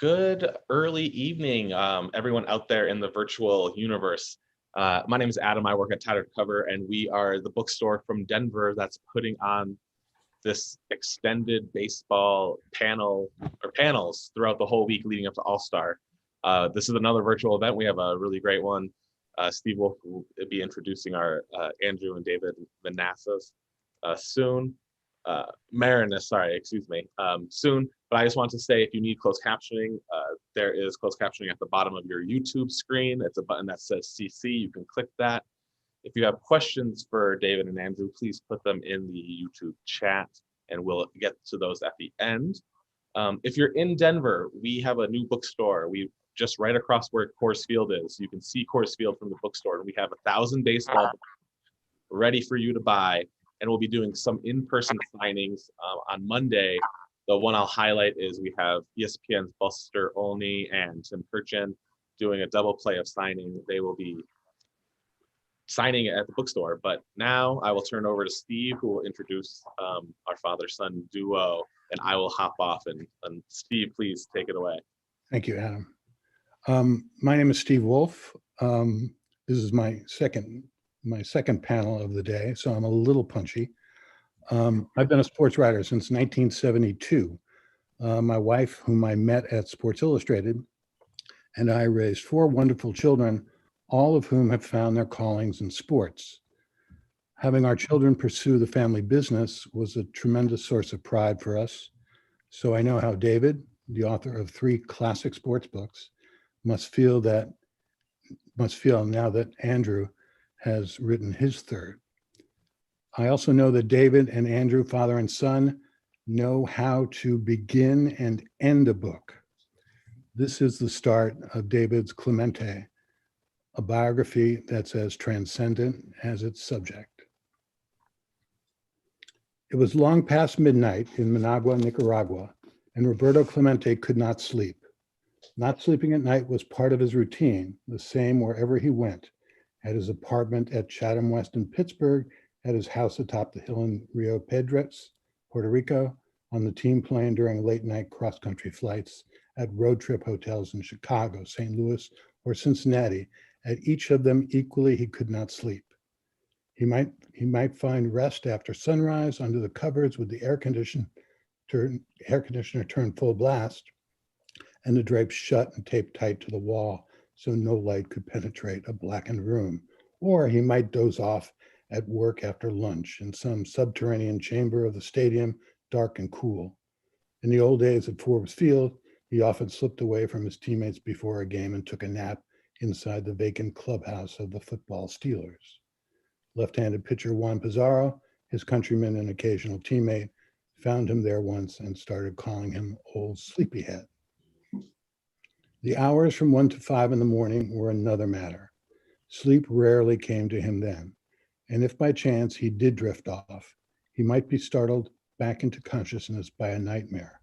Good early evening, everyone out there in the virtual universe. My name is Adam. I work at Tattered Cover, and we are the bookstore from Denver that's putting on this extended baseball panel or panels throughout the whole week leading up to All-Star. This is another virtual event. We have a really great one. Steve Wulf will be introducing our Andrew and David Maraniss soon. Maraniss, sorry, excuse me, soon. But I just want to say, if you need closed captioning, there is closed captioning at the bottom of your YouTube screen. It's a button that says CC. You can click that. If you have questions for David and Andrew, please put them in the YouTube chat, and we'll get to those at the end. If you're in Denver, we have a new bookstore. We just right across where Coors Field is. You can see Coors Field from the bookstore, and we have 1,000 baseball books ready for you to buy. And we'll be doing some in-person signings on Monday. The one I'll highlight is we have ESPN's Buster Olney and Tim Kirchin doing a double play of signing. They will be signing at the bookstore. But now I will turn over to Steve, who will introduce our father-son duo, and I will hop off. And Steve, please take it away. Thank you, Adam. My name is Steve Wulf. This is my second panel of the day, so I'm a little punchy. I've been a sports writer since 1972. My wife, whom I met at Sports Illustrated, and I raised 4 wonderful children, all of whom have found their callings in sports. Having our children pursue the family business was a tremendous source of pride for us. So I know how David, the author of 3 classic sports books, must feel now that Andrew has written his 3rd. I also know that David and Andrew, father and son, know how to begin and end a book. This is the start of David's Clemente, a biography that's as transcendent as its subject. It was long past midnight in Managua, Nicaragua, and Roberto Clemente could not sleep. Not sleeping at night was part of his routine, the same wherever he went, at his apartment at Chatham West in Pittsburgh, at his house atop the hill in Rio Piedras, Puerto Rico, on the team plane during late night cross-country flights, at road trip hotels in Chicago, St. Louis, or Cincinnati. At each of them equally, he could not sleep. He might find rest after sunrise under the covers with the air conditioner turned full blast and the drapes shut and taped tight to the wall so no light could penetrate a blackened room. Or he might doze off at work after lunch in some subterranean chamber of the stadium, dark and cool. In the old days at Forbes Field, he often slipped away from his teammates before a game and took a nap inside the vacant clubhouse of the football Steelers. Left-handed pitcher Juan Pizarro, his countryman and occasional teammate, found him there once and started calling him Old Sleepyhead. The hours from 1 to 5 in the morning were another matter. Sleep rarely came to him then, and if by chance he did drift off, he might be startled back into consciousness by a nightmare.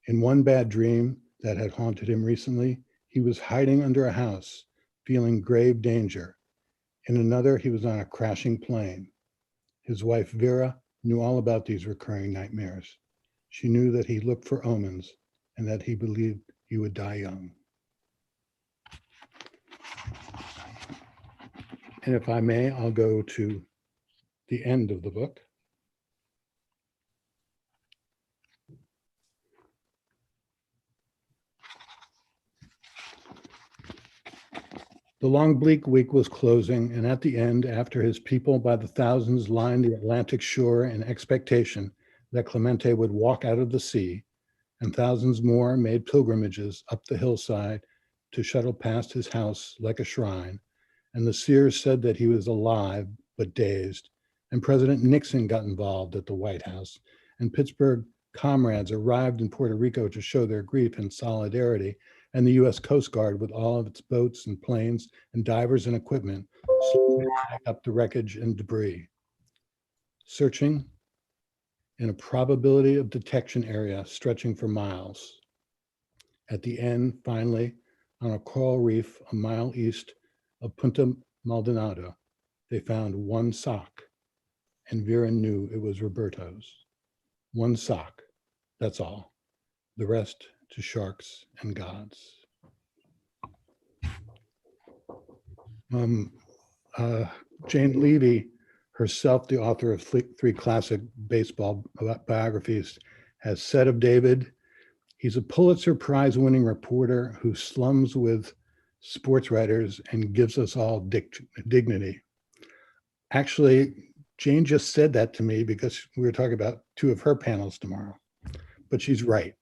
In one bad dream that had haunted him recently, he was hiding under a house, feeling grave danger. In another, he was on a crashing plane. His wife, Vera, knew all about these recurring nightmares. She knew that he looked for omens and that he believed he would die young. And if I may, I'll go to the end of the book. The long, bleak week was closing, and at the end, after his people by the thousands lined the Atlantic shore in expectation that Clemente would walk out of the sea, and thousands more made pilgrimages up the hillside to shuttle past his house like a shrine, and the seers said that he was alive but dazed, and President Nixon got involved at the White House, and Pittsburgh comrades arrived in Puerto Rico to show their grief and solidarity, and the U.S. Coast Guard, with all of its boats and planes and divers and equipment, slowly picked up the wreckage and debris. Searching in a probability of detection area stretching for miles. At the end, finally, on a coral reef a mile east of Punta Maldonado, they found one sock, and Vera knew it was Roberto's. One sock, that's all. The rest to sharks and gods. Jane Levy, herself the author of three classic baseball biographies, has said of David, he's a Pulitzer Prize winning reporter who slums with sports writers and gives us all dignity. Actually, Jane just said that to me because we were talking about two of her panels tomorrow, but she's right.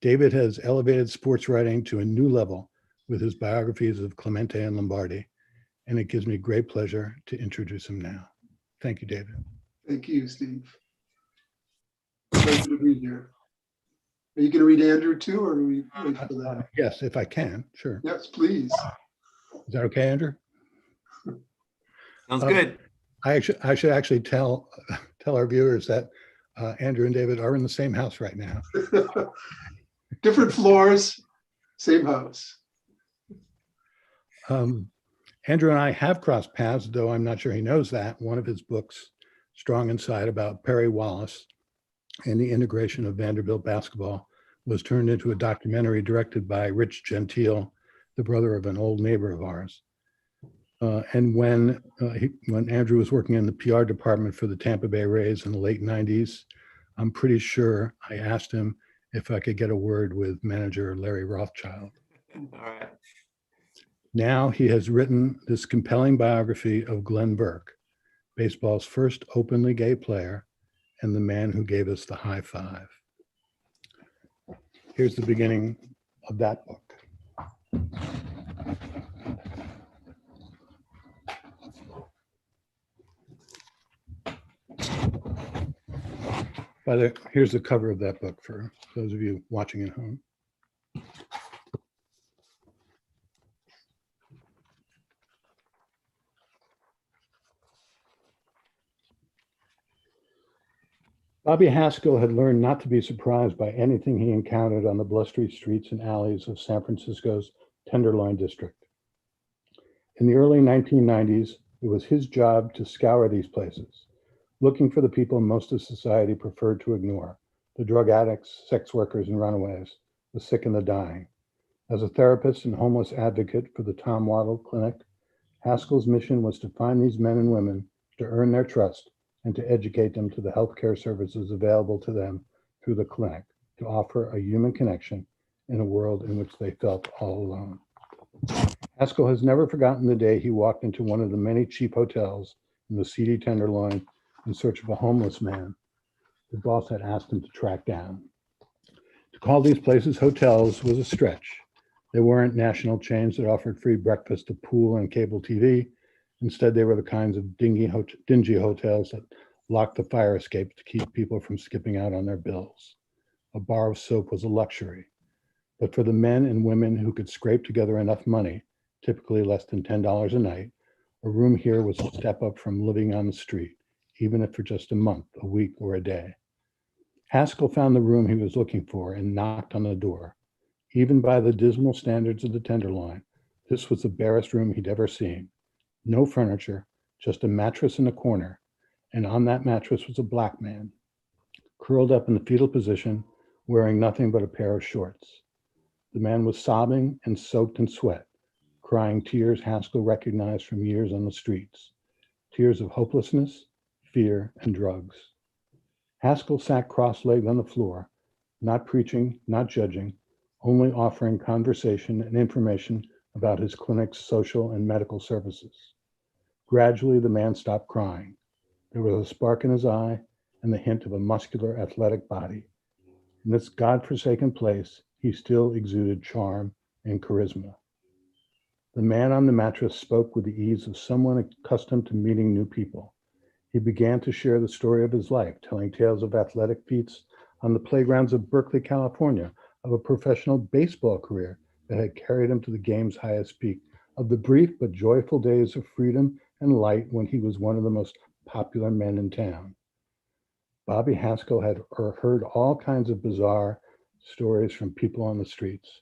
David has elevated sports writing to a new level with his biographies of Clemente and Lombardi, and it gives me great pleasure to introduce him now. Thank you, David. Thank you, Steve. Pleasure to be here. Are you going to read Andrew too, or are we wait for that? Yes, if I can, sure. Yes, please. Is that okay, Andrew? Sounds good. I should actually tell our viewers that Andrew and David are in the same house right now. Different floors, same house. Andrew and I have crossed paths, though I'm not sure he knows that. One of his books, Strong Inside, about Perry Wallace and the integration of Vanderbilt basketball, was turned into a documentary directed by Rich Gentile, the brother of an old neighbor of ours. And when Andrew was working in the PR department for the Tampa Bay Rays in the late 90s, I'm pretty sure I asked him if I could get a word with manager Larry Rothschild. All right. Now he has written this compelling biography of Glenn Burke, baseball's first openly gay player and the man who gave us the high five. Here's the beginning of that book. Here's the cover of that book for those of you watching at home. Bobby Haskell had learned not to be surprised by anything he encountered on the blustery streets and alleys of San Francisco's Tenderloin district. In the early 1990s, it was his job to scour these places, looking for the people most of society preferred to ignore, the drug addicts, sex workers, and runaways, the sick and the dying. As a therapist and homeless advocate for the Tom Waddle Clinic, Haskell's mission was to find these men and women, to earn their trust, and to educate them to the healthcare services available to them through the clinic, to offer a human connection in a world in which they felt all alone. Haskell has never forgotten the day he walked into one of the many cheap hotels in the seedy Tenderloin in search of a homeless man the boss had asked him to track down. To call these places hotels was a stretch. They weren't national chains that offered free breakfast, a pool, and cable TV. Instead, they were the kinds of dingy hotels that locked the fire escapes to keep people from skipping out on their bills. A bar of soap was a luxury. But for the men and women who could scrape together enough money, typically less than $10 a night, a room here was a step up from living on the street, even if for just a month, a week, or a day. Haskell found the room he was looking for and knocked on the door. Even by the dismal standards of the Tenderloin, this was the barest room he'd ever seen. No furniture, just a mattress in a corner, and on that mattress was a black man, curled up in the fetal position, wearing nothing but a pair of shorts. The man was sobbing and soaked in sweat, crying tears Haskell recognized from years on the streets, tears of hopelessness, fear, and drugs. Haskell sat cross-legged on the floor, not preaching, not judging, only offering conversation and information about his clinic's social and medical services. Gradually, the man stopped crying. There was a spark in his eye and the hint of a muscular, athletic body. In this godforsaken place, he still exuded charm and charisma. The man on the mattress spoke with the ease of someone accustomed to meeting new people. He began to share the story of his life, telling tales of athletic feats on the playgrounds of Berkeley, California, of a professional baseball career that had carried him to the game's highest peak, of the brief but joyful days of freedom and light when he was one of the most popular men in town. Bobby Haskell had heard all kinds of bizarre stories from people on the streets.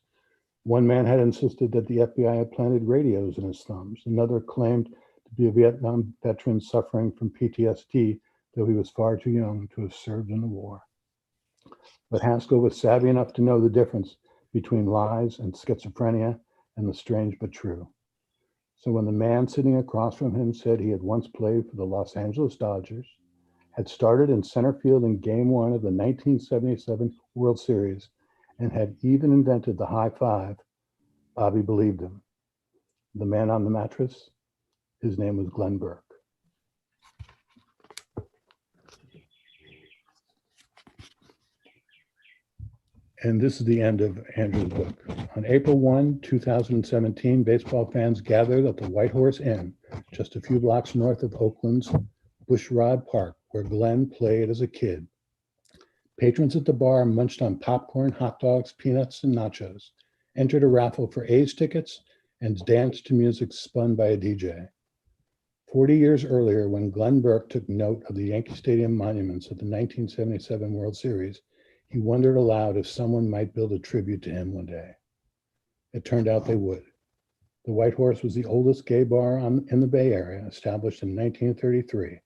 One man had insisted that the FBI had planted radios in his thumbs. Another claimed to be a Vietnam veteran suffering from PTSD, though he was far too young to have served in the war. But Haskell was savvy enough to know the difference between lies and schizophrenia and the strange but true. So when the man sitting across from him said he had once played for the Los Angeles Dodgers, had started in center field in Game 1 of the 1977 World Series, and had even invented the high five, Bobby believed him. The man on the mattress, his name was Glenn Burke. And this is the end of Andrew's book. On April 1, 2017, baseball fans gathered at the White Horse Inn, just a few blocks north of Oakland's Bushrod Park, where Glenn played as a kid. Patrons at the bar munched on popcorn, hot dogs, peanuts, and nachos, entered a raffle for A's tickets, and danced to music spun by a DJ. 40 years earlier, when Glenn Burke took note of the Yankee Stadium monuments of the 1977 World Series, he wondered aloud if someone might build a tribute to him one day. It turned out they would. The White Horse was the oldest gay bar in the Bay Area, established in 1933.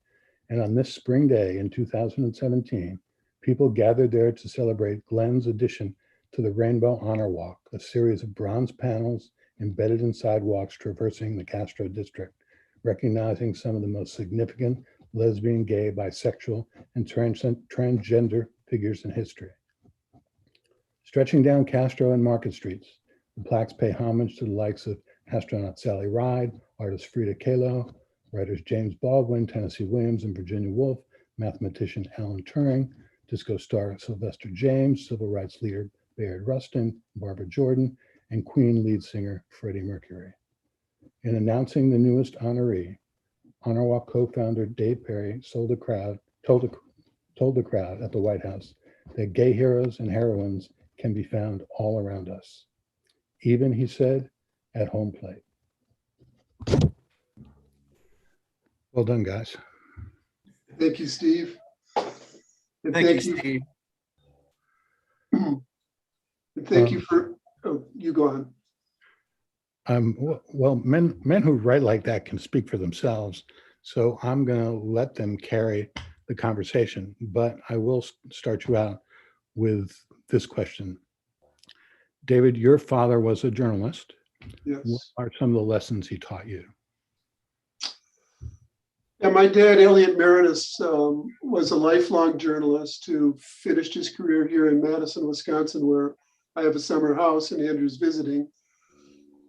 And on this spring day in 2017, people gathered there to celebrate Glenn's addition to the Rainbow Honor Walk, a series of bronze panels embedded in sidewalks traversing the Castro district, recognizing some of the most significant lesbian, gay, bisexual, and transgender figures in history. Stretching down Castro and Market Streets, the plaques pay homage to the likes of astronaut Sally Ride, artist Frida Kahlo, writers James Baldwin, Tennessee Williams, and Virginia Woolf, mathematician Alan Turing, disco star Sylvester James, civil rights leader Bayard Rustin, Barbara Jordan, and Queen lead singer Freddie Mercury. In announcing the newest honoree, Honor Walk co-founder Dave Perry told the crowd at the White House that gay heroes and heroines can be found all around us. Even, he said, at home plate. Well done, guys. Thank you, Steve. And Thank you, Steve. And thank you for, oh, you go on. Well, men who write like that can speak for themselves. So I'm going to let them carry the conversation, but I will start you out with this question. David, your father was a journalist. Yes. What are some of the lessons he taught you? And my dad, David Maraniss, was a lifelong journalist who finished his career here in Madison, Wisconsin, where I have a summer house and Andrew's visiting.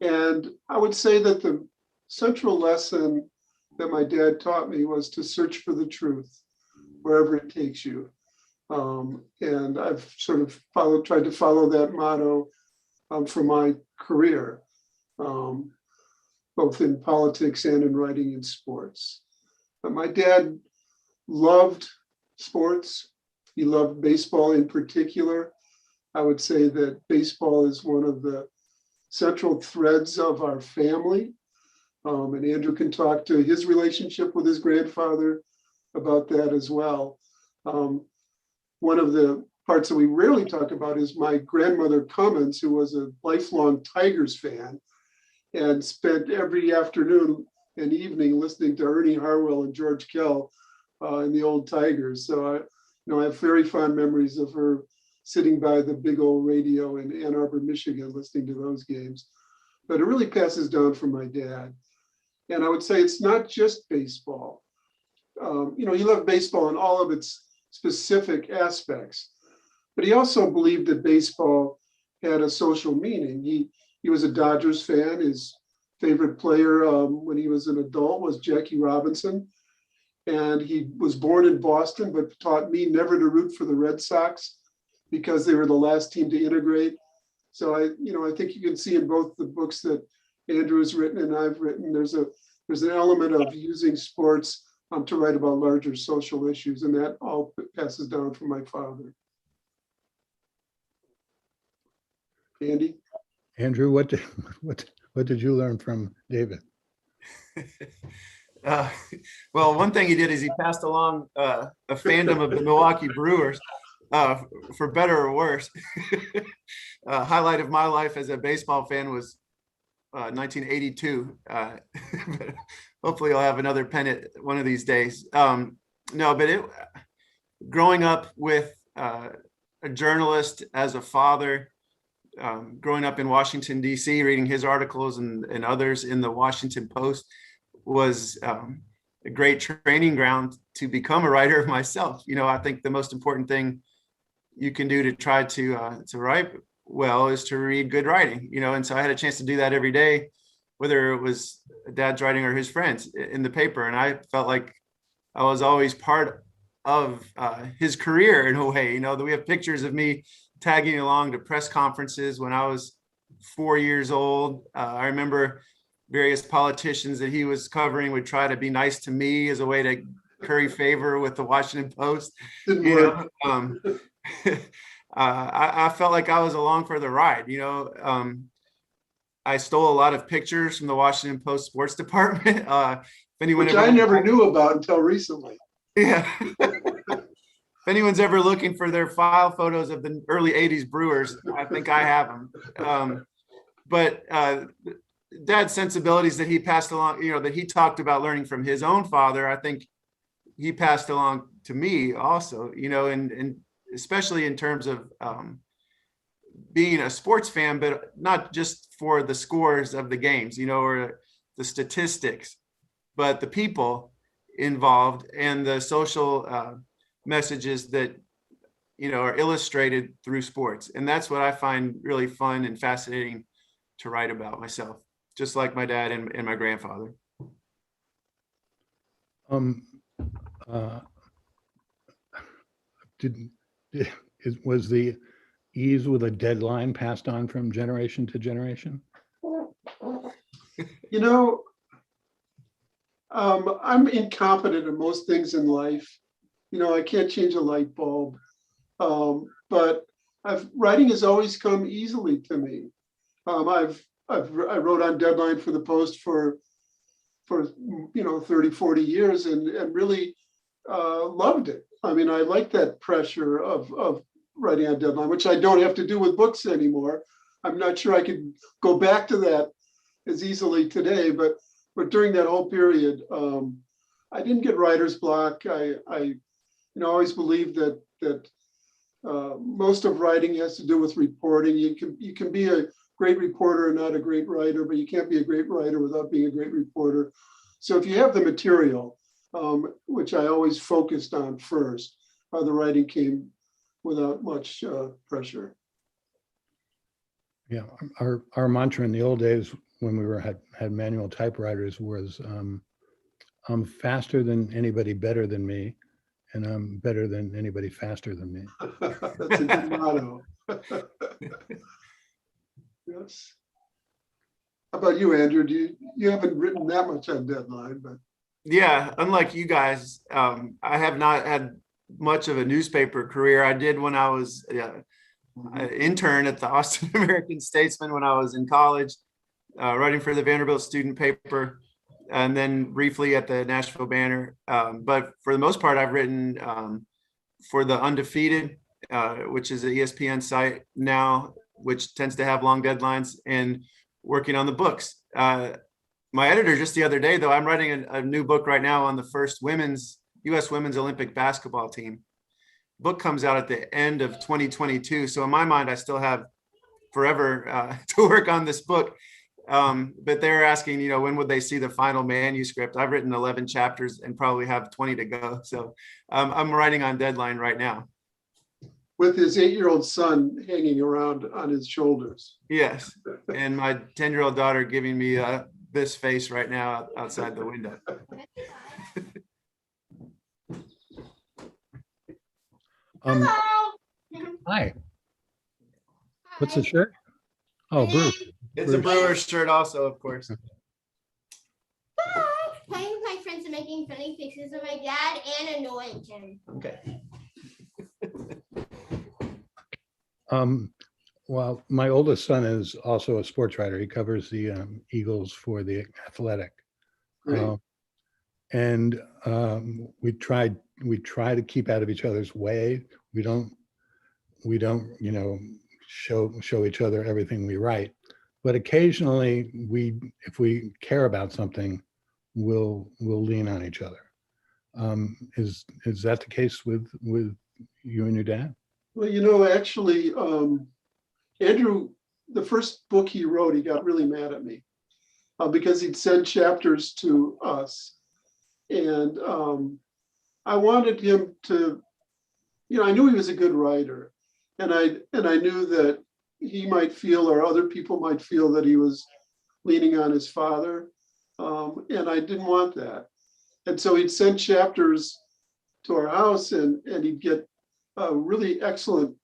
And I would say that the central lesson that my dad taught me was to search for the truth wherever it takes you. And I've sort of tried to follow that motto for my career, both in politics and in writing and sports. But my dad loved sports. He loved baseball in particular. I would say that baseball is one of the central threads of our family. And Andrew can talk to his relationship with his grandfather about that as well. One of the parts that we rarely talk about is my grandmother Cummins, who was a lifelong Tigers fan and spent every afternoon and evening listening to Ernie Harwell and George Kell in the old Tigers. So I have very fond memories of her sitting by the big old radio in Ann Arbor, Michigan, listening to those games. But it really passes down from my dad. And I would say it's not just baseball. He loved baseball in all of its specific aspects, but he also believed that baseball had a social meaning. He was a Dodgers fan. His favorite player when he was an adult was Jackie Robinson. And he was born in Boston, but taught me never to root for the Red Sox because they were the last team to integrate. So I think you can see in both the books that Andrew has written and I've written, there's an element of using sports to write about larger social issues, and that all passes down from my father. Andy? Andrew, what did you learn from David? Well, one thing he did is he passed along a fandom of the Milwaukee Brewers, for better or worse. Highlight of my life as a baseball fan was 1982. Hopefully I'll have another pennant one of these days. Growing up with a journalist as a father, growing up in Washington, D.C., reading his articles and others in the Washington Post was a great training ground to become a writer myself. I think the most important thing you can do to try to write well is to read good writing, and so I had a chance to do that every day, whether it was Dad's writing or his friends in the paper. And I felt like I was always part of his career in a way. That we have pictures of me tagging along to press conferences when I was 4 years old. I remember various politicians that he was covering would try to be nice to me as a way to curry favor with the Washington Post. I felt like I was along for the ride. I stole a lot of pictures from the Washington Post sports department. Which I never knew about until recently. Yeah. If anyone's ever looking for their file photos of the early 80s Brewers, I think I have them. But Dad's sensibilities that he passed along, that he talked about learning from his own father, I think he passed along to me also, and especially in terms of being a sports fan, but not just for the scores of the games, or the statistics, but the people involved and the social messages that are illustrated through sports. And that's what I find really fun and fascinating to write about myself, just like my dad and my grandfather. Was the ease with a deadline passed on from generation to generation? I'm incompetent in most things in life. I can't change a light bulb, but writing has always come easily to me. I wrote on deadline for the Post for 30, 40 years and really loved it. I mean, I like that pressure of writing on deadline, which I don't have to do with books anymore. I'm not sure I could go back to that as easily today, but during that whole period, I didn't get writer's block. I always believed that most of writing has to do with reporting. You can be a great reporter and not a great writer, but you can't be a great writer without being a great reporter. So if you have the material, which I always focused on first, the writing came without much pressure. Yeah, our mantra in the old days when we had manual typewriters was, I'm faster than anybody better than me, and I'm better than anybody faster than me. That's a good motto. Yes. How about you, Andrew? You haven't written that much on deadline, but yeah, unlike you guys, I have not had much of a newspaper career. I did when I was an intern at the Austin American-Statesman when I was in college, writing for the Vanderbilt student paper, and then briefly at the Nashville Banner. But for the most part, I've written for the Undefeated, which is an ESPN site now, which tends to have long deadlines, and working on the books. My editor just the other day, though, I'm writing a new book right now on the first U.S. women's Olympic basketball team. Book comes out at the end of 2022. So in my mind, I still have forever to work on this book. But they're asking, when would they see the final manuscript? I've written 11 chapters and probably have 20 to go. So I'm writing on deadline right now. With his 8-year-old son hanging around on his shoulders. Yes. And my 10-year-old daughter giving me this face right now outside the window. Hi. What's the shirt? Oh, Bruce. It's a Brewers shirt also, of course. Playing with my friends and making funny faces of my dad and annoying him. Okay. Well, my oldest son is also a sports writer. He covers the Eagles for The Athletic. And we try to keep out of each other's way. We don't show each other everything we write, but occasionally if we care about something, we'll lean on each other. Is that the case with you and your dad? Well, actually, Andrew the first book he wrote, he got really mad at me because he'd send chapters to us. And I wanted him to, I knew he was a good writer. And I knew that he might feel, or other people might feel, that he was leaning on his father. And I didn't want that. And so he'd send chapters to our house, and he'd get really excellent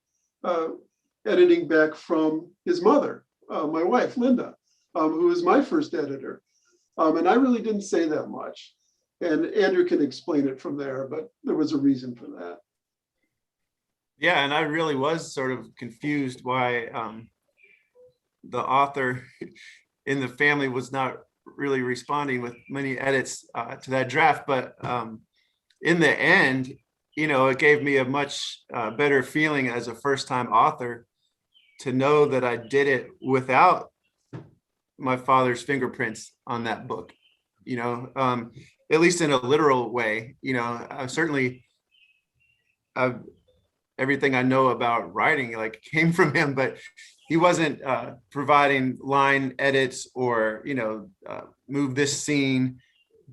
editing back from his mother, my wife, Linda, who was my first editor. And I really didn't say that much. And Andrew can explain it from there, but there was a reason for that. Yeah, and I really was sort of confused why the author in the family was not really responding with many edits to that draft. But in the end, it gave me a much better feeling as a first-time author to know that I did it without my father's fingerprints on that book, at least in a literal way. Everything I know about writing came from him, but he wasn't providing line edits or, move this scene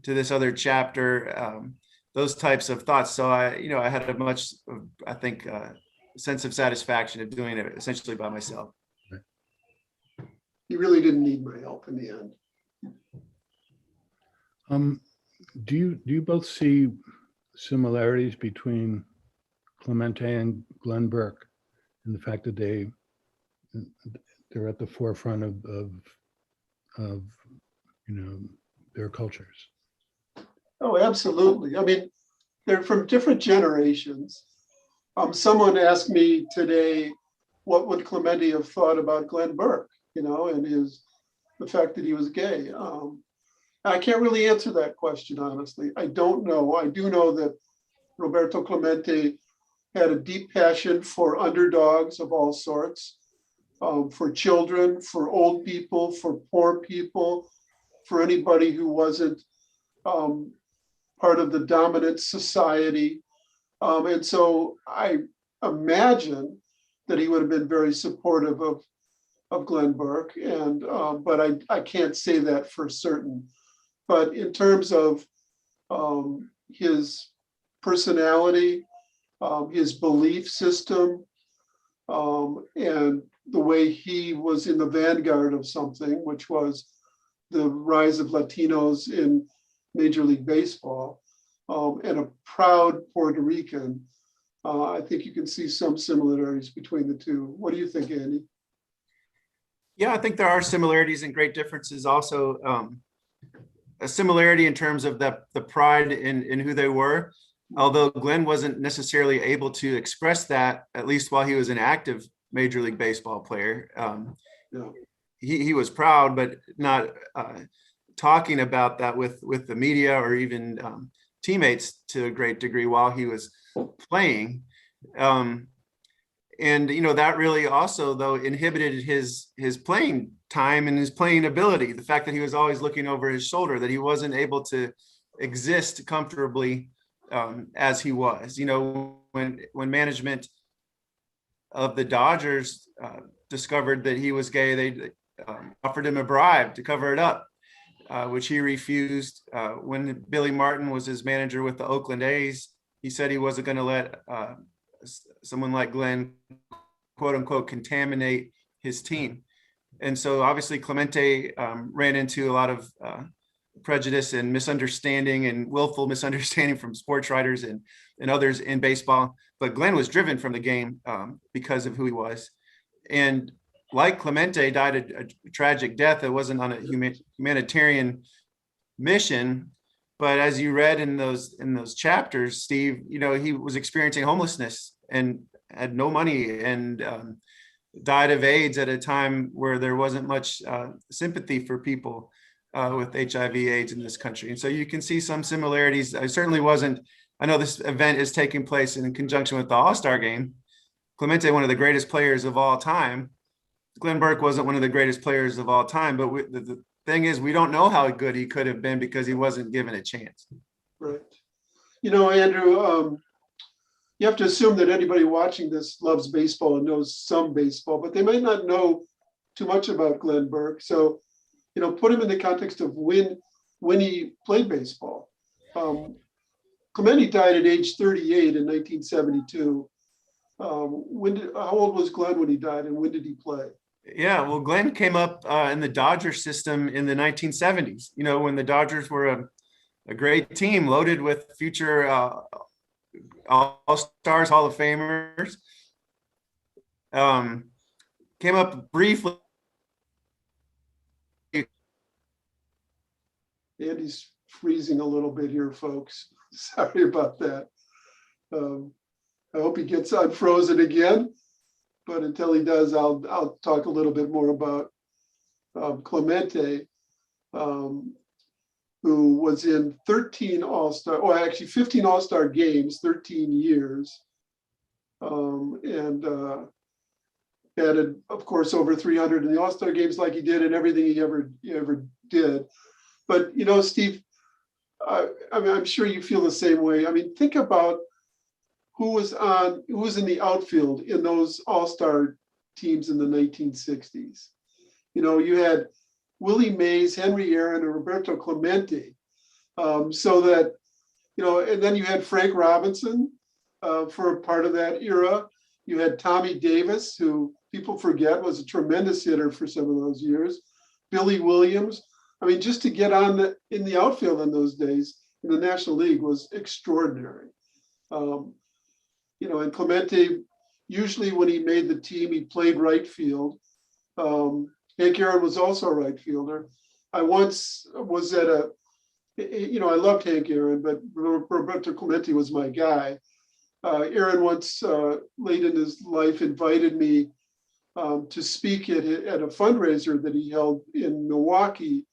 to this other chapter, those types of thoughts. So I had a much, I think, sense of satisfaction of doing it essentially by myself. He really didn't need my help in the end. Do you both see similarities between Clemente and Glenn Burke and the fact that they're at the forefront of their cultures? Oh, absolutely. I mean, they're from different generations. Someone asked me today, what would Clemente have thought about Glenn Burke, and the fact that he was gay? I can't really answer that question, honestly. I don't know. I do know that Roberto Clemente had a deep passion for underdogs of all sorts, for children, for old people, for poor people, for anybody who wasn't part of the dominant society. And so I imagine that he would have been very supportive of Glenn Burke, but I can't say that for certain. But in terms of his personality, his belief system, and the way he was in the vanguard of something, which was the rise of Latinos in Major League Baseball, and a proud Puerto Rican, I think you can see some similarities between the two. What do you think, Andy? Yeah, I think there are similarities and great differences also. A similarity in terms of the pride in who they were, although Glenn wasn't necessarily able to express that, at least while he was an active Major League Baseball player. He was proud, but not talking about that with the media or even teammates to a great degree while he was playing. And that really also, though, inhibited his playing time and his playing ability. The fact that he was always looking over his shoulder, that he wasn't able to exist comfortably as he was. When management of the Dodgers discovered that he was gay, they offered him a bribe to cover it up, which he refused. When Billy Martin was his manager with the Oakland A's, he said he wasn't going to let someone like Glenn, quote unquote, contaminate his team. And so obviously Clemente ran into a lot of prejudice and misunderstanding and willful misunderstanding from sports writers and others in baseball. But Glenn was driven from the game because of who he was. And like Clemente, died a tragic death. It wasn't on a humanitarian mission. But as you read in those chapters, Steve, he was experiencing homelessness and had no money and died of AIDS at a time where there wasn't much sympathy for people with HIV/AIDS in this country. And so you can see some similarities. I know this event is taking place in conjunction with the All-Star game. Clemente, one of the greatest players of all time. Glenn Burke wasn't one of the greatest players of all time, but the thing is, we don't know how good he could have been because he wasn't given a chance. Right. Andrew, you have to assume that anybody watching this loves baseball and knows some baseball, but they might not know too much about Glenn Burke. So, put him in the context of when he played baseball. Clemente died at age 38 in 1972. How old was Glenn when he died, and when did he play? Yeah, well, Glenn came up in the Dodger system in the 1970s, when the Dodgers were a great team loaded with future All-Stars, Hall of Famers. Came up briefly. Andy's freezing a little bit here, folks. Sorry about that. I hope he gets unfrozen again. But until he does, I'll talk a little bit more about Clemente, who was in 13 All-Star, or actually 15 All-Star games, 13 years, and added, of course, over 300 in the All-Star games, like he did in everything he ever did. But Steve, I'm sure you feel the same way. I mean, think about who was in the outfield in those All-Star teams in the 1960s. You had Willie Mays, Henry Aaron, and Roberto Clemente. So that, and then you had Frank Robinson for a part of that era. You had Tommy Davis, who people forget was a tremendous hitter for some of those years. Billy Williams. I mean, just to get in the outfield in those days in the National League was extraordinary. And Clemente, usually when he made the team, he played right field. Hank Aaron was also a right fielder. I once was at I loved Hank Aaron, but Roberto Clemente was my guy. Aaron once, late in his life, invited me to speak at a fundraiser that he held in Milwaukee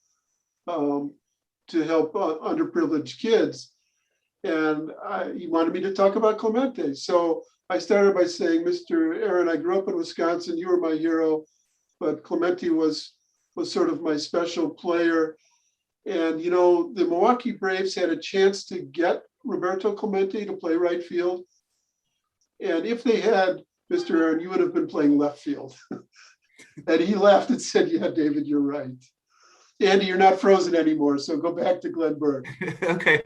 to help underprivileged kids. And he wanted me to talk about Clemente. So I started by saying, Mr. Aaron, I grew up in Wisconsin. You were my hero, but Clemente was sort of my special player. And, the Milwaukee Braves had a chance to get Roberto Clemente to play right field. And if they had, Mr. Aaron, you would have been playing left field. And he laughed and said, yeah, David, you're right. Andy, you're not frozen anymore, so go back to Glenn Burke. Okay.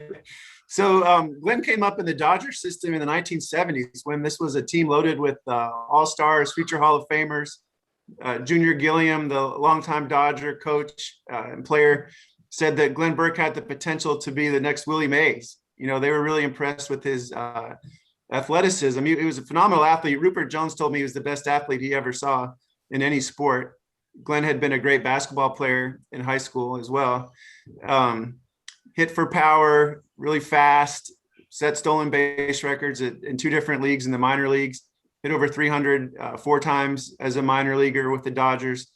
So Glenn came up in the Dodger system in the 1970s when this was a team loaded with All-Stars, future Hall of Famers. Junior Gilliam, the longtime Dodger coach and player, said that Glenn Burke had the potential to be the next Willie Mays. They were really impressed with his athleticism. He was a phenomenal athlete. Rupert Jones told me he was the best athlete he ever saw in any sport. Glenn had been a great basketball player in high school as well. Hit for power, really fast, set stolen base records in two different leagues in the minor leagues, hit over 300 4 times as a minor leaguer with the Dodgers.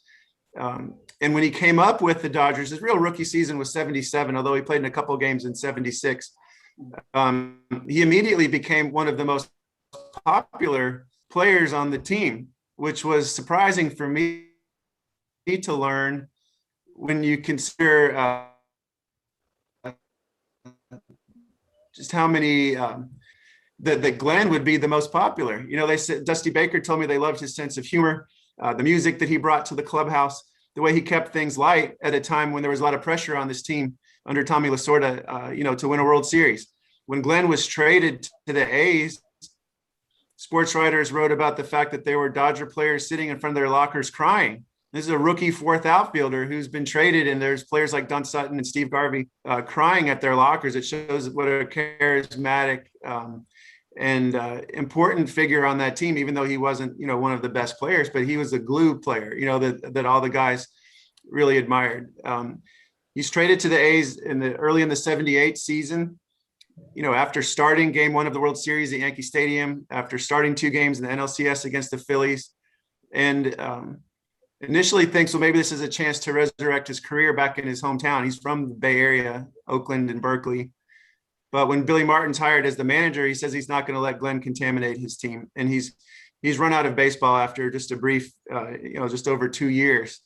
And when he came up with the Dodgers, his real rookie season was 77, although he played in a couple of games in 76. He immediately became one of the most popular players on the team, which was surprising for me to learn when you consider just how many that Glenn would be the most popular. They said Dusty Baker told me they loved his sense of humor, the music that he brought to the clubhouse, the way he kept things light at a time when there was a lot of pressure on this team under Tommy Lasorda, to win a World Series. When Glenn was traded to the A's, sports writers wrote about the fact that there were Dodger players sitting in front of their lockers crying. This is a rookie fourth outfielder who's been traded, and there's players like Don Sutton and Steve Garvey crying at their lockers. It shows what a charismatic and important figure on that team, even though he wasn't, one of the best players, but he was a glue player, that all the guys really admired. He's traded to the A's early in the 78 season, after starting game 1 of the World Series at Yankee Stadium, after starting 2 games in the NLCS against the Phillies, and initially thinks, well, maybe this is a chance to resurrect his career back in his hometown. He's from the Bay Area, Oakland and Berkeley. But when Billy Martin's hired as the manager, he says he's not going to let Glenn contaminate his team. And he's run out of baseball after just a brief, just over 2 years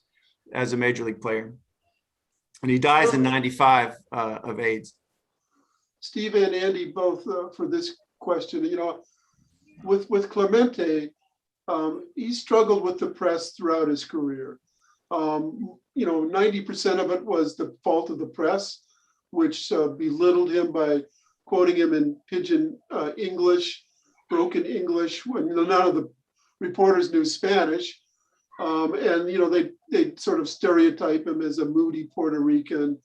as a major league player. And he dies in 95 of AIDS. Steve and Andy, both for this question, with Clemente, he struggled with the press throughout his career. You know, 90% of it was the fault of the press, which belittled him by quoting him in pidgin English, broken English, when none of the reporters knew Spanish. And, you know, they sort of stereotype him as a moody Puerto Rican.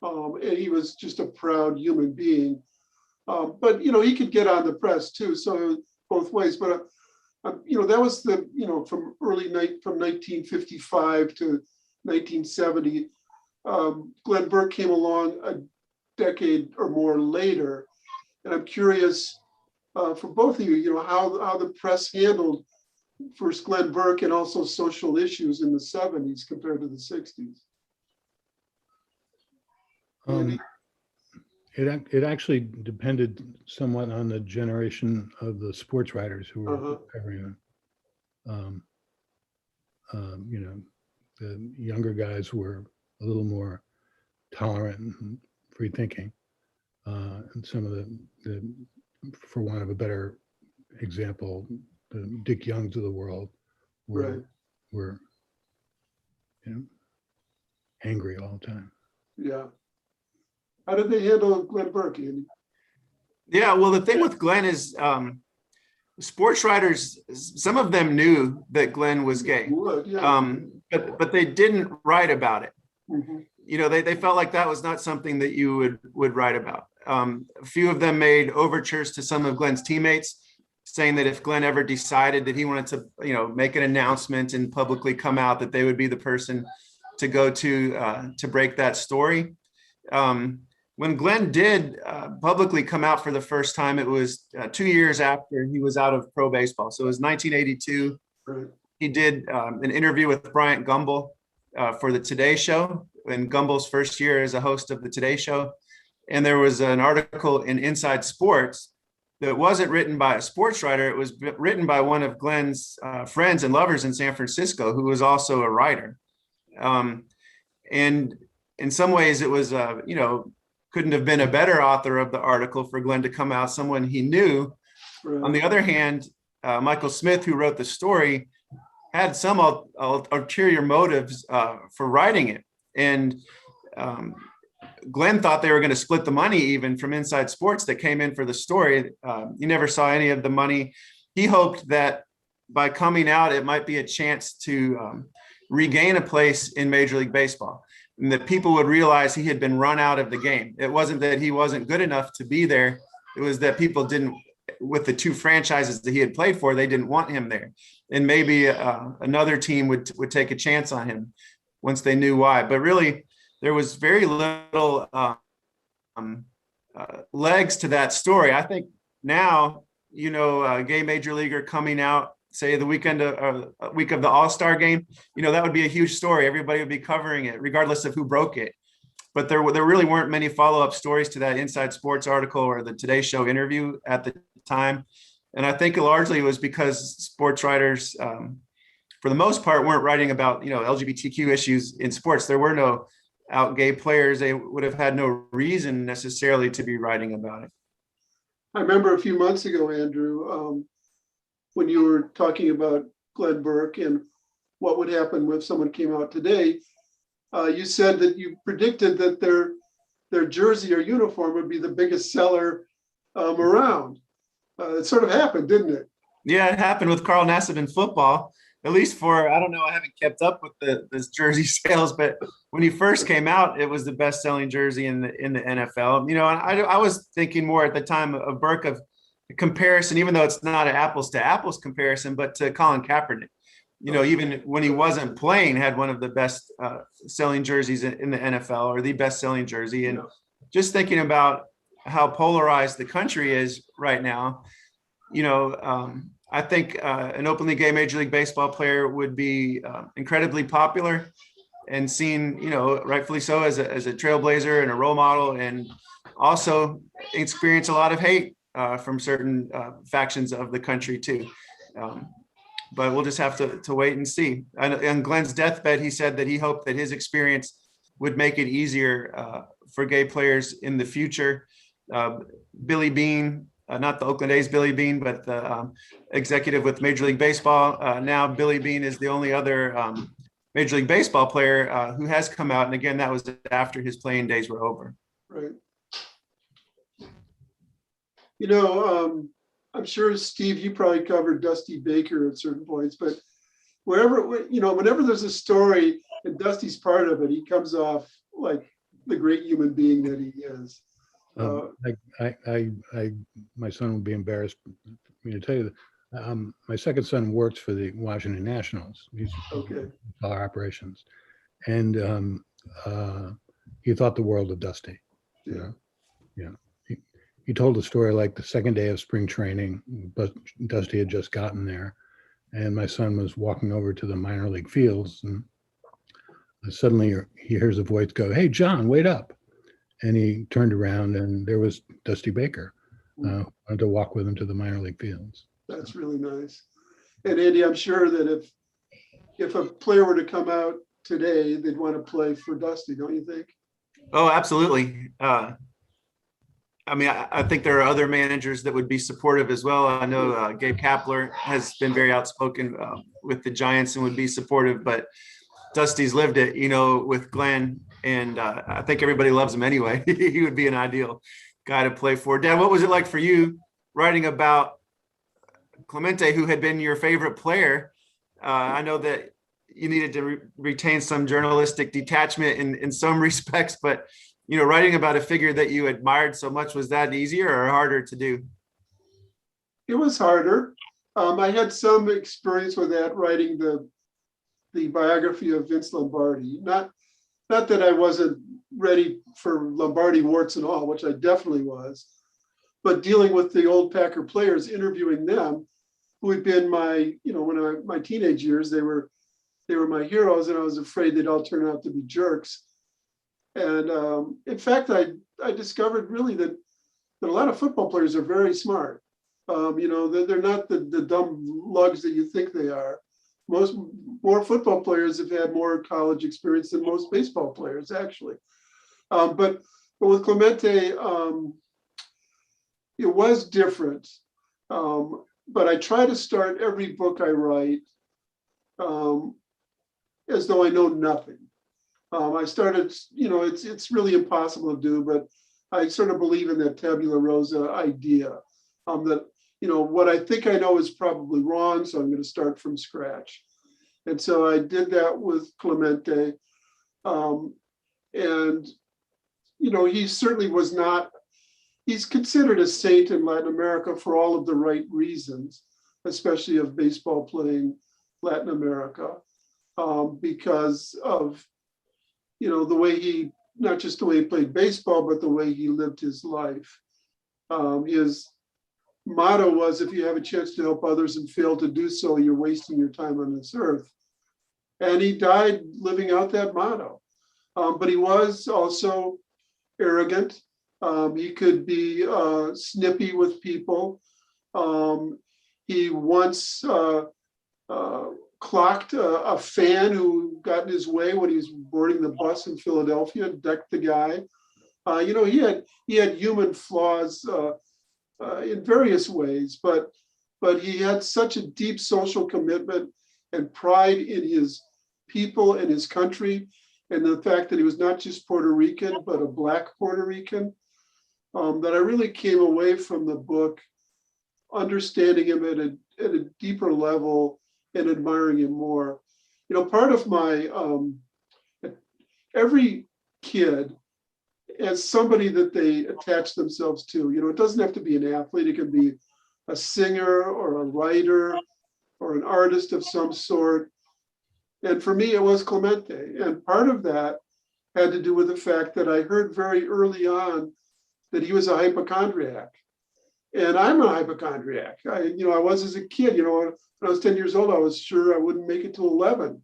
And he was just a proud human being. But, you know, he could get on the press too, so both ways. But, you know, that was the, you know, from 1955 to 1970. Glenn Burke came along a decade or more later. And I'm curious for both of you, you know, how the press handled first Glenn Burke and also social issues in the 70s compared to the 60s. It actually depended somewhat on the generation of the sports writers who were covering it. You know, the younger guys were a little more tolerant and free thinking. And some of the, for want of a better example, the Dick Youngs of the world were, you know, angry all the time. Yeah. How did they handle Glenn Burke, Andy? Yeah, well, the thing with Glenn is sports writers, some of them knew that Glenn was gay, but they didn't write about it. You know, they felt like that was not something that you would write about. A few of them made overtures to some of Glenn's teammates, saying that if Glenn ever decided that he wanted to, you know, make an announcement and publicly come out, that they would be the person to go to break that story. When Glenn did publicly come out for the first time, it was 2 years after he was out of pro baseball. So it was 1982. He did an interview with Bryant Gumbel for the Today Show, in Gumbel's first year as a host of the Today Show. And there was an article in Inside Sports that wasn't written by a sports writer. It was written by one of Glenn's friends and lovers in San Francisco, who was also a writer. And in some ways it was, you know, couldn't have been a better author of the article for Glenn to come out, someone he knew. On the other hand, Michael Smith, who wrote the story, had some ulterior motives for writing it. And Glenn thought they were going to split the money even from Inside Sports that came in for the story. He never saw any of the money. He hoped that by coming out, it might be a chance to regain a place in Major League Baseball, and that people would realize he had been run out of the game. It wasn't that he wasn't good enough to be there. It was that people didn't, with the two franchises that he had played for, they didn't want him there. And maybe another team would take a chance on him once they knew why. But really, there was very little legs to that story. I think now, you know, a gay major leaguer coming out, say the week of the All-Star game, you know, that would be a huge story. Everybody would be covering it, regardless of who broke it. But there really weren't many follow-up stories to that Inside Sports article or the Today Show interview at the time. And I think largely it was because sports writers, for the most part, weren't writing about, you know, LGBTQ issues in sports. There were no out gay players. They would have had no reason necessarily to be writing about it. I remember a few months ago, Andrew, when you were talking about Glenn Burke and what would happen if someone came out today, you said that you predicted that their jersey or uniform would be the biggest seller around. It sort of happened, didn't it? Yeah, it happened with Carl Nassib in football, at least for, I don't know, I haven't kept up with this jersey sales, but when he first came out, it was the best selling jersey in the NFL. You know, and I was thinking more at the time of Burke of a comparison, even though it's not an apples to apples comparison, but to Colin Kaepernick. You know, even when he wasn't playing, had one of the best selling jerseys in the NFL, or the best selling jersey. And just thinking about how polarized the country is right now, you know, I think an openly gay Major League Baseball player would be incredibly popular and seen, you know, rightfully so, as a trailblazer and a role model, and also experience a lot of hate from certain factions of the country too. But we'll just have to wait and see. On Glenn's deathbed, he said that he hoped that his experience would make it easier for gay players in the future. Billy Beane, not the Oakland A's Billy Beane, but the executive with Major League Baseball. Now Billy Beane is the only other Major League Baseball player who has come out. And again, that was after his playing days were over. Right. You know, I'm sure, Steve, you probably covered Dusty Baker at certain points, but whenever there's a story and Dusty's part of it, he comes off like the great human being that he is. My son would be embarrassed for me to tell you that my second son works for the Washington Nationals. He's Okay. our operations, and he thought the world of Dusty. Yeah. He told a story like the second day of spring training, but Dusty had just gotten there, and my son was walking over to the minor league fields, and suddenly he hears a voice go, "Hey, John, wait up." And he turned around, and there was Dusty Baker, wanted to walk with him to the minor league fields. That's really nice. And Andy, I'm sure that if a player were to come out today, they'd want to play for Dusty, don't you think? Oh, absolutely. I mean, I think there are other managers that would be supportive as well. I know Gabe Kapler has been very outspoken with the Giants and would be supportive, but Dusty's lived it, with Glenn, and I think everybody loves him anyway. He would be an ideal guy to play for. Dad, what was it like for you writing about Clemente, who had been your favorite player? I know that you needed to retain some journalistic detachment in some respects, but writing about a figure that you admired so much, was that easier or harder to do? It was harder. I had some experience with that, writing the biography of Vince Lombardi. Not that I wasn't ready for Lombardi warts and all, which I definitely was, but dealing with the old Packer players, interviewing them, who had been my teenage years, they were my heroes, and I was afraid they'd all turn out to be jerks. And in fact, I discovered really that a lot of football players are very smart. They're not the dumb lugs that you think they are. More football players have had more college experience than most baseball players, actually. But with Clemente, it was different. But I try to start every book I write as though I know nothing. I started, it's really impossible to do, but I sort of believe in that tabula rasa idea, that, what I think I know is probably wrong, so I'm going to start from scratch. And so I did that with Clemente. And, he certainly was not, he's considered a saint in Latin America for all of the right reasons, especially of baseball playing Latin America, because of, the way not just the way he played baseball, but the way he lived his life. His motto was, if you have a chance to help others and fail to do so, you're wasting your time on this earth. And he died living out that motto. But he was also arrogant. He could be snippy with people. He once clocked a fan who got in his way when he was boarding the bus in Philadelphia, decked the guy. He had human flaws in various ways, but he had such a deep social commitment and pride in his people and his country, and the fact that he was not just Puerto Rican, but a Black Puerto Rican, that I really came away from the book understanding him at a deeper level and admiring him more. Part of my, every kid has somebody that they attach themselves to. It doesn't have to be an athlete. It can be a singer or a writer or an artist of some sort. And for me, it was Clemente. And part of that had to do with the fact that I heard very early on that he was a hypochondriac. And I'm a hypochondriac. I was as a kid. When I was 10 years old, I was sure I wouldn't make it to 11.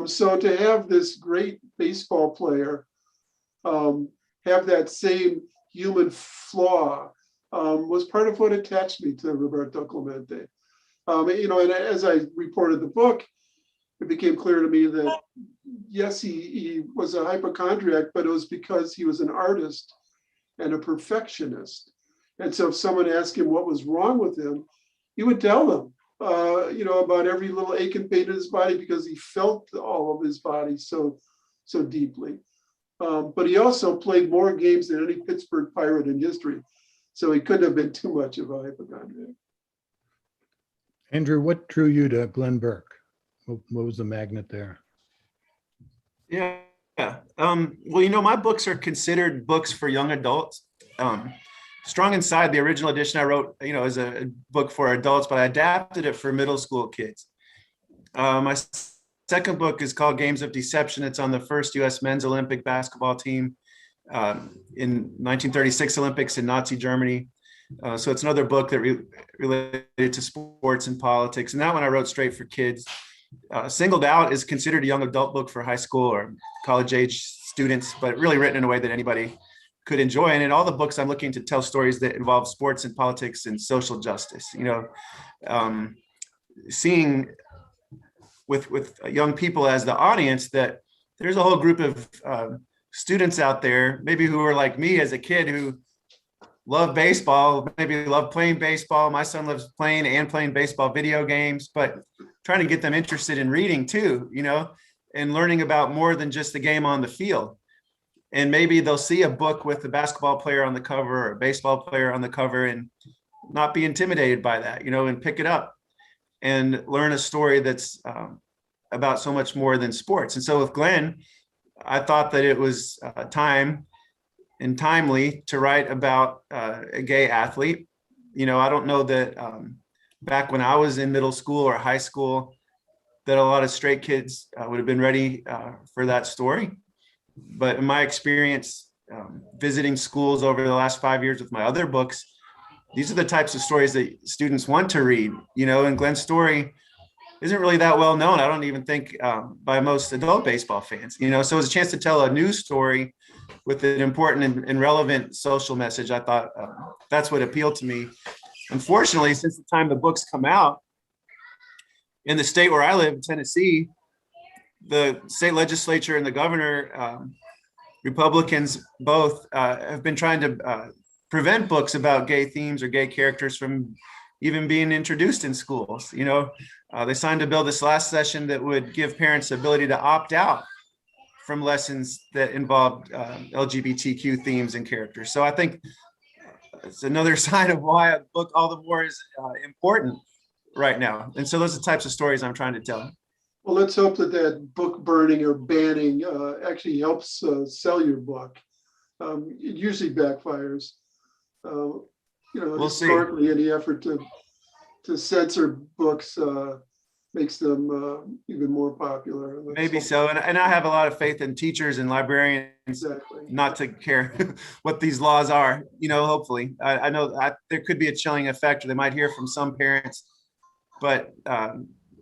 So to have this great baseball player have that same human flaw was part of what attached me to Roberto Clemente. And as I reported the book, it became clear to me that yes, he was a hypochondriac, but it was because he was an artist and a perfectionist. And so if someone asked him what was wrong with him, he would tell them, about every little ache and pain in his body because he felt all of his body so deeply. But he also played more games than any Pittsburgh Pirate in history. So he couldn't have been too much of a hypochondriac. Andrew, what drew you to Glenn Burke? What was the magnet there? Yeah. Well, my books are considered books for young adults. Strong Inside, the original edition I wrote, is a book for adults, but I adapted it for middle school kids. My second book is called Games of Deception. It's on the first U.S. men's Olympic basketball team in 1936 Olympics in Nazi Germany. So it's another book that related to sports and politics. And that one I wrote straight for kids. Singled Out is considered a young adult book for high school or college age students, but really written in a way that anybody could enjoy. And in all the books, I'm looking to tell stories that involve sports and politics and social justice. Seeing with young people as the audience that there's a whole group of students out there, maybe who are like me as a kid who love baseball, maybe love playing baseball. My son loves playing baseball video games, but trying to get them interested in reading too, and learning about more than just the game on the field. And maybe they'll see a book with a basketball player on the cover or a baseball player on the cover and not be intimidated by that, and pick it up and learn a story that's about so much more than sports. And so with Glenn, I thought that it was time and timely to write about a gay athlete. I don't know that back when I was in middle school or high school that a lot of straight kids would have been ready for that story. But in my experience, visiting schools over the last 5 years with my other books, these are the types of stories that students want to read, and Glenn's story isn't really that well known. I don't even think by most adult baseball fans, so it was a chance to tell a new story with an important and relevant social message. I thought that's what appealed to me. Unfortunately, since the time the books come out, in the state where I live, Tennessee, the state legislature and the governor, Republicans both, have been trying to prevent books about gay themes or gay characters from even being introduced in schools. They signed a bill this last session that would give parents the ability to opt out from lessons that involved LGBTQ themes and characters. So I think it's another sign of why a book all the more is important right now. And so those are the types of stories I'm trying to tell. Well, let's hope that book burning or banning actually helps sell your book. It usually backfires. Historically, see. Any effort to censor books makes them even more popular. Maybe so. And I have a lot of faith in teachers and librarians not to care what these laws are, hopefully. I know there could be a chilling effect, or they might hear from some parents, but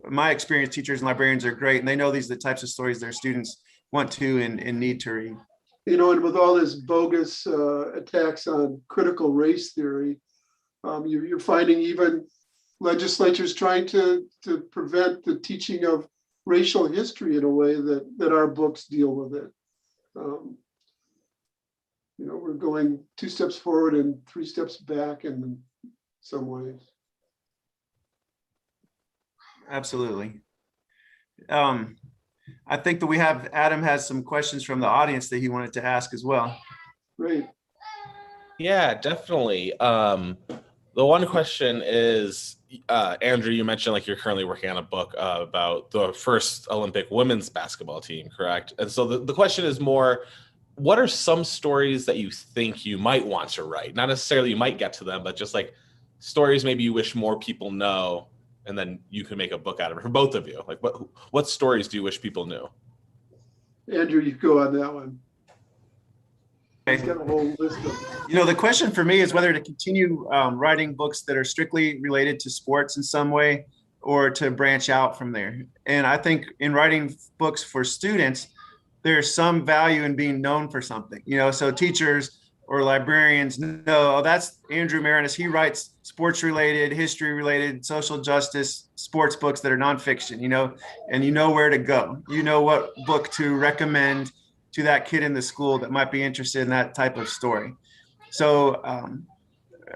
my experience, teachers and librarians are great, and they know these are the types of stories their students want to and need to read. And with all this bogus attacks on critical race theory, you're finding even legislatures trying to prevent the teaching of racial history in a way that our books deal with it. We're going 2 steps forward and 3 steps back in some ways. Absolutely. I think that Adam has some questions from the audience that he wanted to ask as well. Great. Yeah, definitely. The one question is, Andrew, you mentioned you're currently working on a book about the first Olympic women's basketball team, correct? And so the question is more, what are some stories that you think you might want to write? Not necessarily you might get to them, but just stories maybe you wish more people know, and then you can make a book out of it for both of you. What stories do you wish people knew? Andrew, you go on that one. He's got a whole list of. The question for me is whether to continue writing books that are strictly related to sports in some way, or to branch out from there. And I think in writing books for students, there's some value in being known for something. So teachers or librarians know, oh, that's Andrew Maraniss. He writes sports-related, history-related, social justice, sports books that are nonfiction, and you know where to go. You know what book to recommend to that kid in the school that might be interested in that type of story. So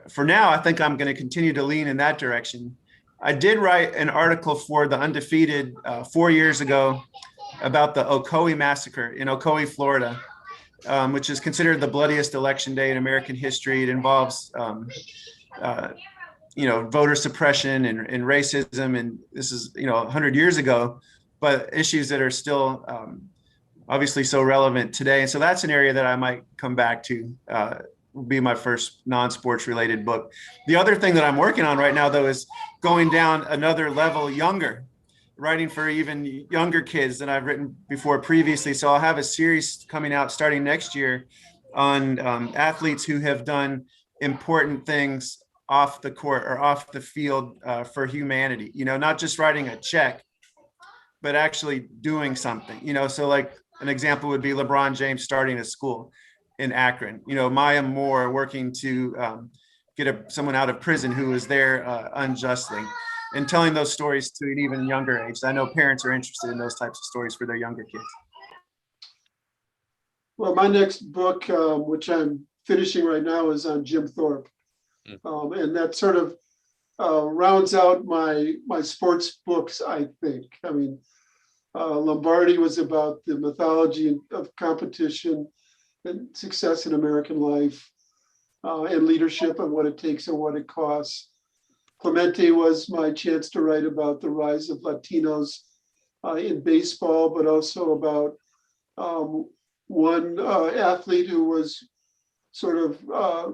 for now, I think I'm going to continue to lean in that direction. I did write an article for The Undefeated 4 years ago about the Ocoee massacre in Ocoee, Florida, which is considered the bloodiest election day in American history. It involves, voter suppression and racism. And this is, 100 years ago, but issues that are still obviously so relevant today. And so that's an area that I might come back to, will be my first non-sports related book. The other thing that I'm working on right now, though, is going down another level younger, writing for even younger kids than I've written before previously. So I'll have a series coming out starting next year on athletes who have done important things off the court or off the field for humanity, not just writing a check, but actually doing something, so like an example would be LeBron James starting a school in Akron, Maya Moore working to get someone out of prison who was there unjustly, and telling those stories to an even younger age. I know parents are interested in those types of stories for their younger kids. Well, my next book, which I'm finishing right now, is on Jim Thorpe. And that sort of rounds out my sports books, I think. I mean, Lombardi was about the mythology of competition and success in American life, and leadership and what it takes and what it costs. Clemente was my chance to write about the rise of Latinos in baseball, but also about one athlete who was sort of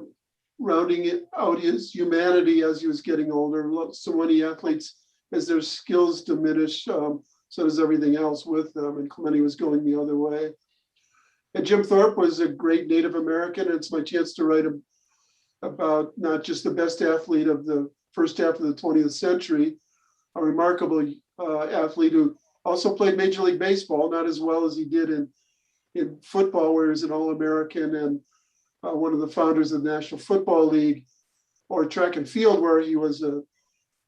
rounding out his humanity as he was getting older. So many athletes, as their skills diminish, so does everything else with them. And Clemente was going the other way. And Jim Thorpe was a great Native American. It's my chance to write about not just the best athlete of the first half of the 20th century, a remarkable athlete who also played Major League Baseball, not as well as he did in football, where he was an All-American and one of the founders of the National Football League, or track and field, where he was a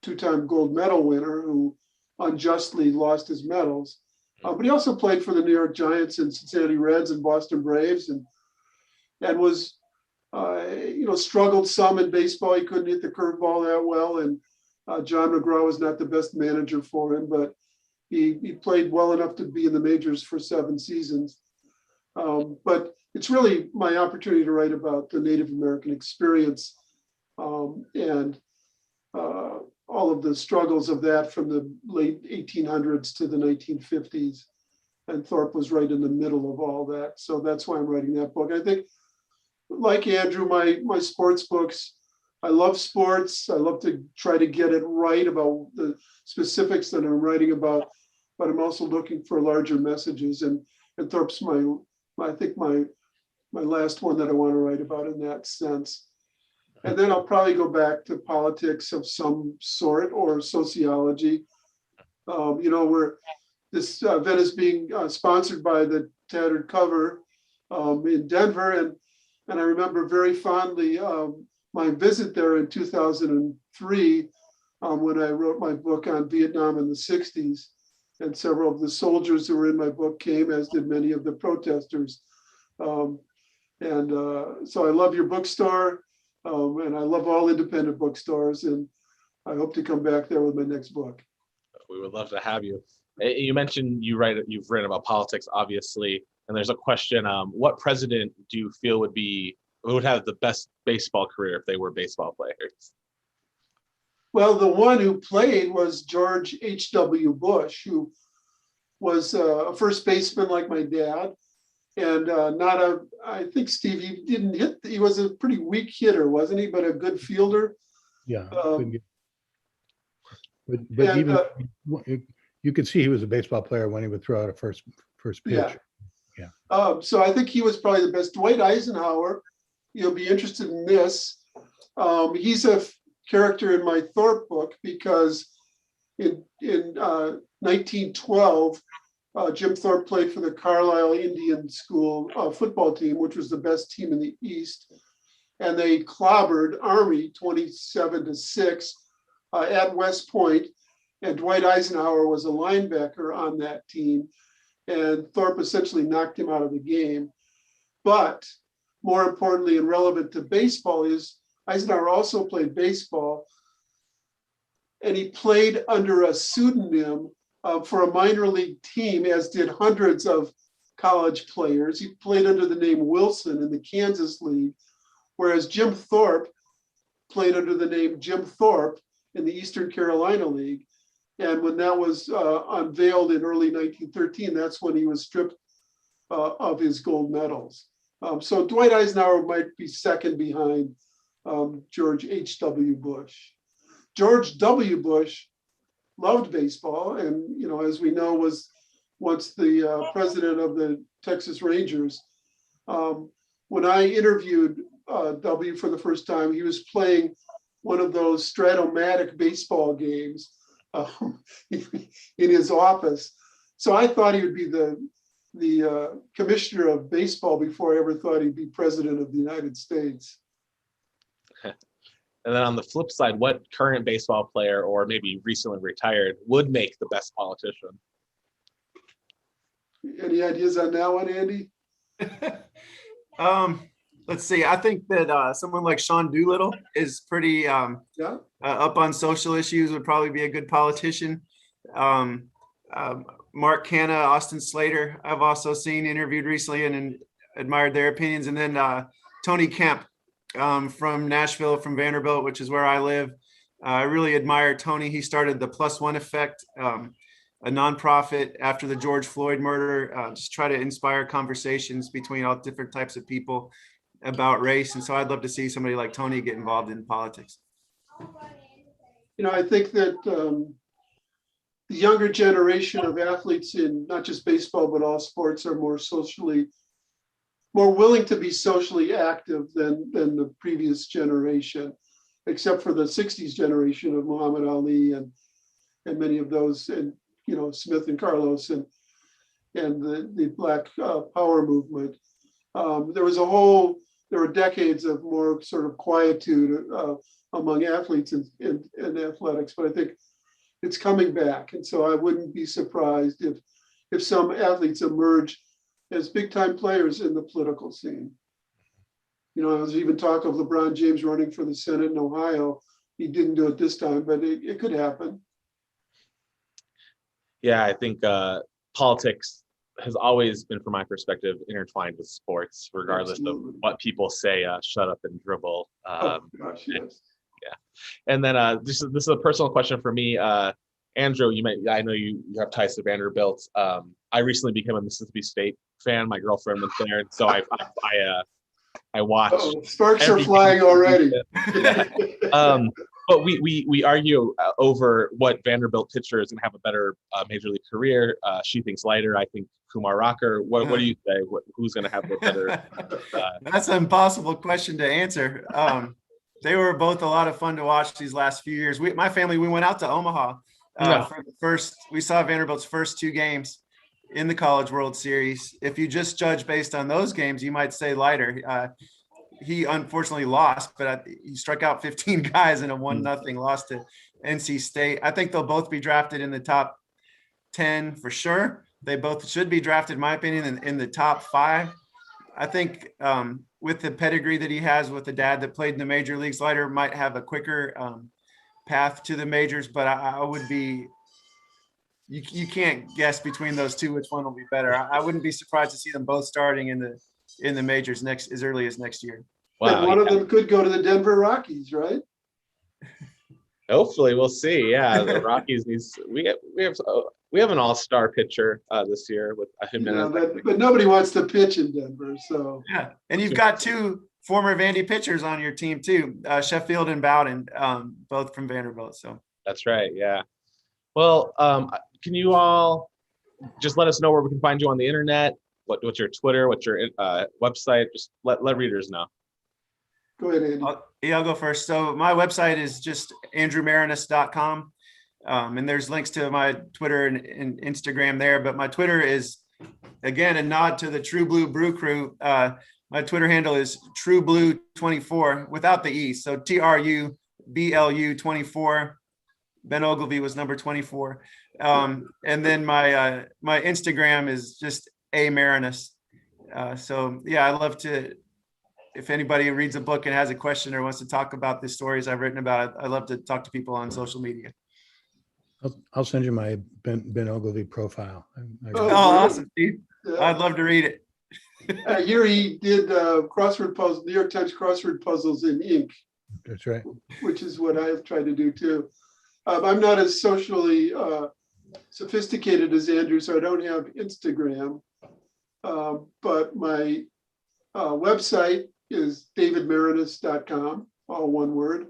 two-time gold medal winner who unjustly lost his medals. But he also played for the New York Giants and Cincinnati Reds and Boston Braves, and was, struggled some in baseball. He couldn't hit the curveball that well, and John McGraw was not the best manager for him, but he played well enough to be in the majors for 7 seasons. But it's really my opportunity to write about the Native American experience and all of the struggles of that from the late 1800s to the 1950s. And Thorpe was right in the middle of all that. So that's why I'm writing that book. I think, like Andrew, my sports books, I love sports. I love to try to get it right about the specifics that I'm writing about, but I'm also looking for larger messages. And Thorpe's I think my last one that I want to write about in that sense. And then I'll probably go back to politics of some sort or sociology. Where this event is being sponsored by the Tattered Cover in Denver. And I remember very fondly my visit there in 2003 when I wrote my book on Vietnam in the 60s. And several of the soldiers who were in my book came, as did many of the protesters. So I love your bookstore, and I love all independent bookstores, and I hope to come back there with my next book. We would love to have you. You mentioned you've written about politics, obviously, and there's a question: what president do you feel would have the best baseball career if they were baseball players? Well, the one who played was George H.W. Bush, who was a first baseman like my dad. And I think, Steve, he didn't hit, he was a pretty weak hitter, wasn't he? But a good fielder. Yeah. But even you could see he was a baseball player when he would throw out a first pitch. Yeah. So I think he was probably the best. Dwight Eisenhower, you'll be interested in this. He's a character in my Thorpe book because in 1912, Jim Thorpe played for the Carlisle Indian School football team, which was the best team in the East. And they clobbered Army 27-6 at West Point. And Dwight Eisenhower was a linebacker on that team. And Thorpe essentially knocked him out of the game. But more importantly and relevant to baseball is Eisenhower also played baseball and he played under a pseudonym for a minor league team, as did hundreds of college players. He played under the name Wilson in the Kansas League, whereas Jim Thorpe played under the name Jim Thorpe in the Eastern Carolina League. And when that was unveiled in early 1913, that's when he was stripped of his gold medals. So Dwight Eisenhower might be second behind George H.W. Bush. George W. Bush loved baseball, and as we know, was once the president of the Texas Rangers. When I interviewed W for the first time, he was playing one of those Stratomatic baseball games in his office. So I thought he would be the commissioner of baseball before I ever thought he'd be president of the United States. And then on the flip side, what current baseball player or maybe recently retired would make the best politician? Any ideas on that one, Andy? Let's see. I think that someone like Sean Doolittle is pretty up on social issues, would probably be a good politician. Mark Canna, Austin Slater, I've also seen interviewed recently and admired their opinions. And then Tony Kemp from Nashville, from Vanderbilt, which is where I live. I really admire Tony. He started the Plus One Effect, a nonprofit after the George Floyd murder, just try to inspire conversations between all different types of people about race. And so I'd love to see somebody like Tony get involved in politics. I think that the younger generation of athletes in not just baseball, but all sports are more willing to be socially active than the previous generation, except for the 60s generation of Muhammad Ali and many of those, and Smith and Carlos and the Black Power movement. There were decades of more sort of quietude among athletes in athletics, but I think it's coming back. And so I wouldn't be surprised if some athletes emerge as big time players in the political scene. There's even talk of LeBron James running for the Senate in Ohio. He didn't do it this time, but it could happen. Yeah, I think politics has always been, from my perspective, intertwined with sports, regardless Absolutely. of what people say, shut up and dribble. Oh, gosh, yes. Yeah. And then this is a personal question for me. Andrew, I know you have ties to Vanderbilt. I recently became a Mississippi State fan. My girlfriend went there, and so I watch. Sparks are flying already. Yeah. But we argue over what Vanderbilt pitcher is going to have a better major league career. She thinks Leiter. I think Kumar Rocker. What do you say? Who's going to have the better? That's an impossible question to answer. They were both a lot of fun to watch these last few years. My family, we went out to Omaha for the first. We saw Vanderbilt's first two games in the College World Series. If you just judge based on those games, you might say Leiter. He unfortunately lost, but he struck out 15 guys in a 1-0 loss to NC State. I think they'll both be drafted in the top 10 for sure. They both should be drafted, in my opinion, in the top 5. I think with the pedigree that he has with the dad that played in the major leagues, Leiter might have a quicker path to the majors, but I would be, you can't guess between those two which one will be better. I wouldn't be surprised to see them both starting in the majors as early as next year. Wow, and one of them could go to the Denver Rockies, right? Hopefully, we'll see. Yeah, the Rockies we have an all-star pitcher this year with him. But nobody wants to pitch in Denver, so yeah. And you've got two former Vandy pitchers on your team too, Sheffield and Bowden, both from Vanderbilt. So that's right. Yeah. Well, can you all just let us know where we can find you on the internet? What's your Twitter? What's your website? Just let readers know. Go ahead, Andy. I'll go first. So my website is just andrewmaraniss.com. And there's links to my Twitter and Instagram there. But my Twitter is, again, a nod to the True Blue Brew Crew. My Twitter handle is TrueBlue24 without the E. So TRUBLU24. Ben Ogilvy was number 24. And then my Instagram is just A Maraniss. So yeah, I love to, if anybody reads a book and has a question or wants to talk about the stories I've written about, I love to talk to people on social media. I'll send you my Ben Ogilvy profile. Oh, Oh, awesome, Steve. Yeah. I'd love to read it. I hear he did crossword puzzles, New York Times crossword puzzles in ink, That's right. which is what I've tried to do too. I'm not as socially sophisticated as Andrew, so I don't have Instagram. But my website is davidmaraniss.com, all one word.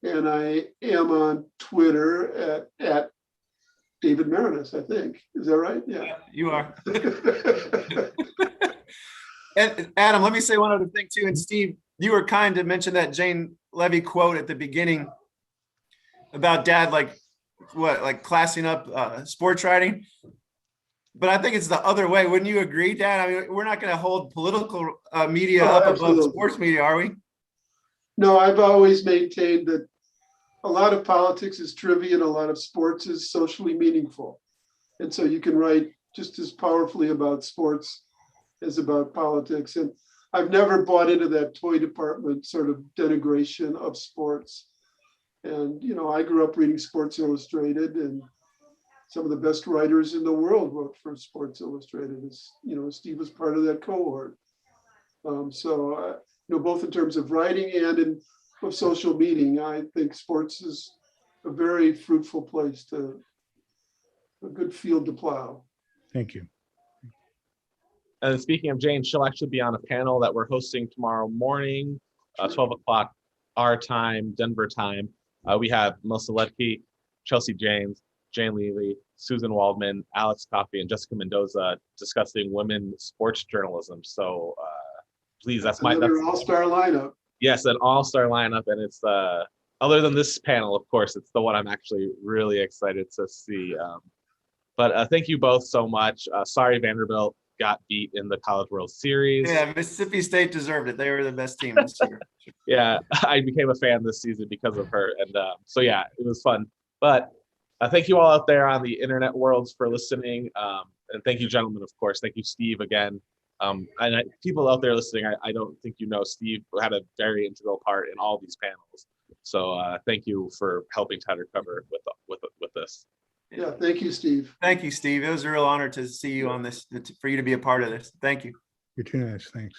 And I am on Twitter at David Maraniss, I think. Is that right? Yeah. You are. And Adam, let me say one other thing too. And Steve, you were kind to mention that Jane Levy quote at the beginning about dad, like classing up sports writing. But I think it's the other way. Wouldn't you agree, Dad? I mean, we're not going to hold political media up absolutely. above sports media, are we? No, I've always maintained that a lot of politics is trivia and a lot of sports is socially meaningful. And so you can write just as powerfully about sports as about politics. And I've never bought into that toy department sort of denigration of sports. And, you know, I grew up reading Sports Illustrated, and some of the best writers in the world wrote for Sports Illustrated. As you know, Steve was part of that cohort. So, you know, both in terms of writing and of social media, I think sports is a very fruitful place a good field to plow. Thank you. And speaking of Jane, she'll actually be on a panel that we're hosting tomorrow morning, 12 o'clock our time, Denver time. We have Melissa Ledke, Chelsea James, Jane Levy, Susan Waldman, Alex Coffey, and Jessica Mendoza discussing women's sports journalism. So please, that's all-star lineup. Yes, an all-star lineup, and it's other than this panel, of course, it's the one I'm actually really excited to see. But thank you both so much. Sorry Vanderbilt got beat in the College World Series. Yeah, Mississippi State deserved it. They were the best team this year. Yeah, I became a fan this season because of her, and so yeah, it was fun. But thank you all out there on the internet worlds for listening, and thank you, gentlemen, of course. Thank you, Steve, again. And people out there listening, I don't think you know, Steve had a very integral part in all these panels. So thank you for helping Tighter Cover with this. Yeah, thank you, Steve. Thank you, Steve. It was a real honor to see you on this, for you to be a part of this. Thank you. You're too nice. Thanks.